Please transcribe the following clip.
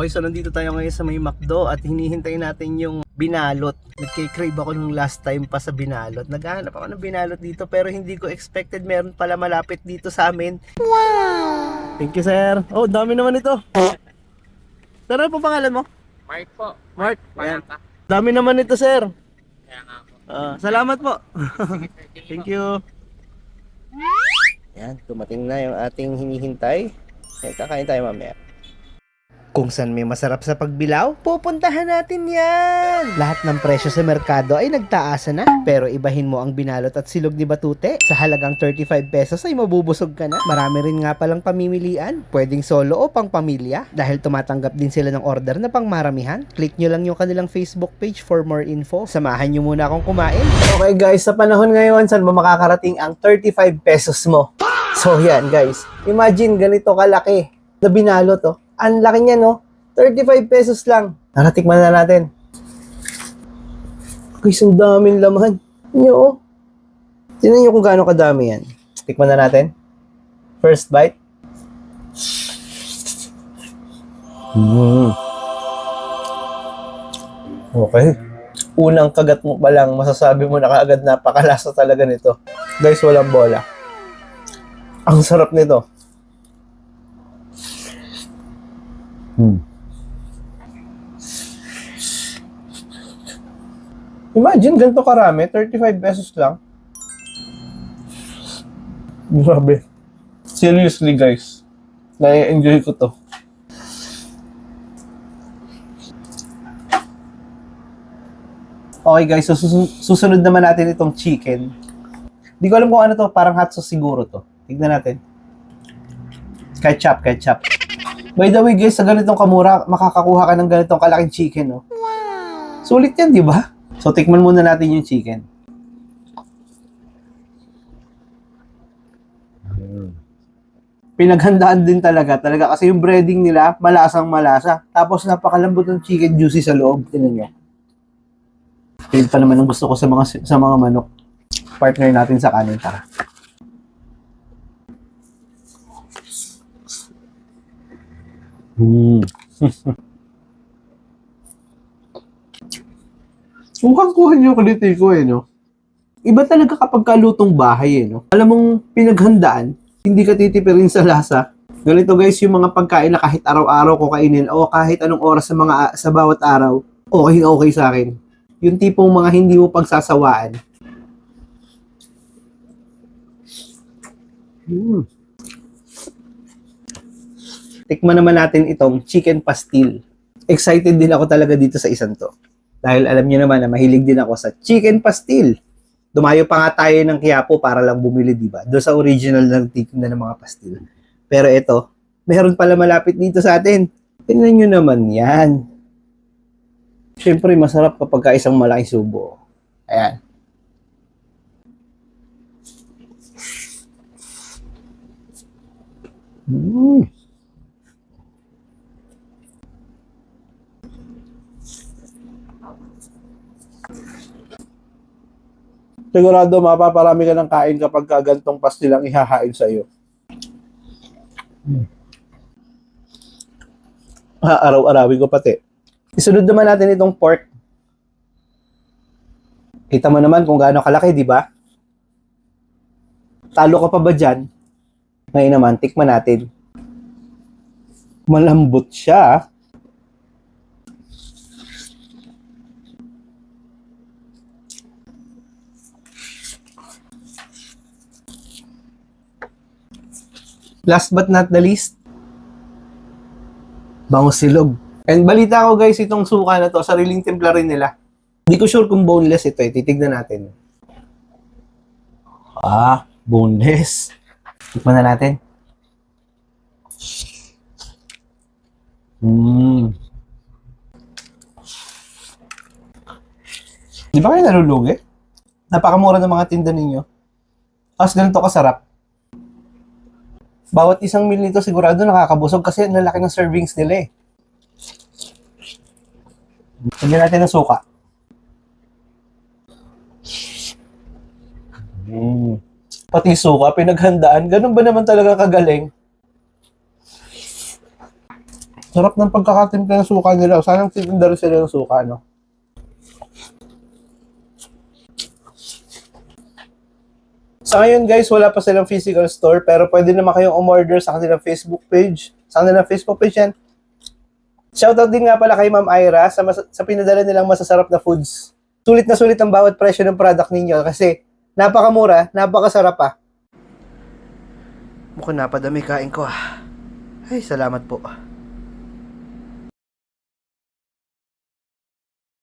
Okay, so nandito tayo ngayon sa may McDo at hinihintay natin yung binalot. Nagkay-crave ako nung last time pa sa binalot. Naghahanap ako ng binalot dito pero hindi ko expected meron pala malapit dito sa amin. Wow! Thank you, sir. Oh, dami naman ito. Sir, ano po pangalan mo? Mark po. Mark. Ayan. Palaka. Dami naman ito, sir. Kaya nga po. Salamat po. Sige, sir. Thank you. Yan, dumating na yung ating hinihintay. Kakain tayo mamaya. Kung saan may masarap sa pagbilaw, pupuntahan natin yan! Lahat ng presyo sa merkado ay nagtaasa na. Pero ibahin mo ang binalot at silog ni Batute. Sa halagang 35 pesos ay mabubusog ka na. Marami rin nga palang pamimilian. Pwedeng solo o pang pamilya. Dahil tumatanggap din sila ng order na pang maramihan. Click nyo lang yung kanilang Facebook page for more info. Samahan nyo muna akong kumain. Okay guys, sa panahon ngayon, saan mo makakarating ang 35 pesos mo? So yan guys, imagine ganito kalaki na binalot oh. Ang laki niya, no? 35 pesos lang. Nakatikman na natin. Guys, ang daming laman. Nyo, oh. Tingnan nyo kung gaano kadami yan. Tikman na natin. First bite. Okay. Unang kagat mo pa lang, masasabi mo na kaagad napakalasa talaga nito. Guys, walang bola. Ang sarap nito. Imagine, ganito karami, 35 pesos lang. Grabe. Seriously guys, na-enjoy ko to. Okay guys, so susunod naman natin itong chicken. Di ko alam kung ano to, parang hot sauce siguro to. Tignan natin. Ketchup. By the way guys, sa ganitong kamura, makakakuha ka ng ganitong kalaking chicken, no? Wow! Sulit yan, di ba? So, tikman muna natin yung chicken. Pinaghandaan din talaga kasi yung breading nila, malasang malasa. Tapos, napakalambot ng chicken, juicy sa loob. Tingnan nyo. Yun pa naman ang gusto ko sa mga manok. Partner natin sa kanin, tara. Mukhang kuha niyo kulit ko no? Iba talaga kapag kalutong bahay no? Alam mong pinaghandaan, hindi ka titipirin sa lasa. Ganito guys, yung mga pagkain na kahit araw-araw ko kainin o kahit anong oras sa bawat araw, okay sa akin. Yung tipong mga hindi mo pagsasawaan. Tikman naman natin itong chicken pastil. Excited din ako talaga dito sa isang to. Dahil alam niyo naman na mahilig din ako sa chicken pastil. Dumayo pa nga tayo ng Quiapo para lang bumili, di ba? Doon sa original na nagtitinda ng mga pastil. Pero ito, meron pala malapit dito sa atin. Tingnan nyo naman yan. Siyempre, masarap kapag isang malaking subo. Ayan. Sigurado mapaparami ka ng kain kapag gantong pastil ang ihahain sa iyo. Araw-arawin ko pati. Isunod naman natin itong pork. Kita mo naman kung gaano kalaki, di ba? Talo ka pa ba dyan? Ngayon naman, tikman natin. Malambot siya. Last but not the least, bango silog. And balita ko guys, itong suka na to, sariling timpla rin nila. Hindi ko sure kung boneless ito eh. Titignan natin. Boneless. Tikman na natin. Di ba kayo nalulugi? Napakamura ng mga tinda ninyo. Tapos ganito kasarap. Bawat isang meal nito sigurado nakakabusog kasi ang lalaki ng servings nila eh. Lagyan natin ng suka. Pati suka, pinaghandaan. Ganun ba naman talaga kagaling? Sarap ng pagkakatimpla ng suka nila. Sana titinda rin sila ng suka, no? Sa ngayon guys, wala pa silang physical store pero pwede naman kayong umorder sa kanilang Facebook page. Sa kanilang Facebook page yan. Shoutout din nga pala kay Ma'am Ira sa pinadala nilang masasarap na foods. Sulit na sulit ang bawat presyo ng product ninyo kasi napakamura, napakasarap pa. Mukhang napadami kain ko ah. Ay, salamat po.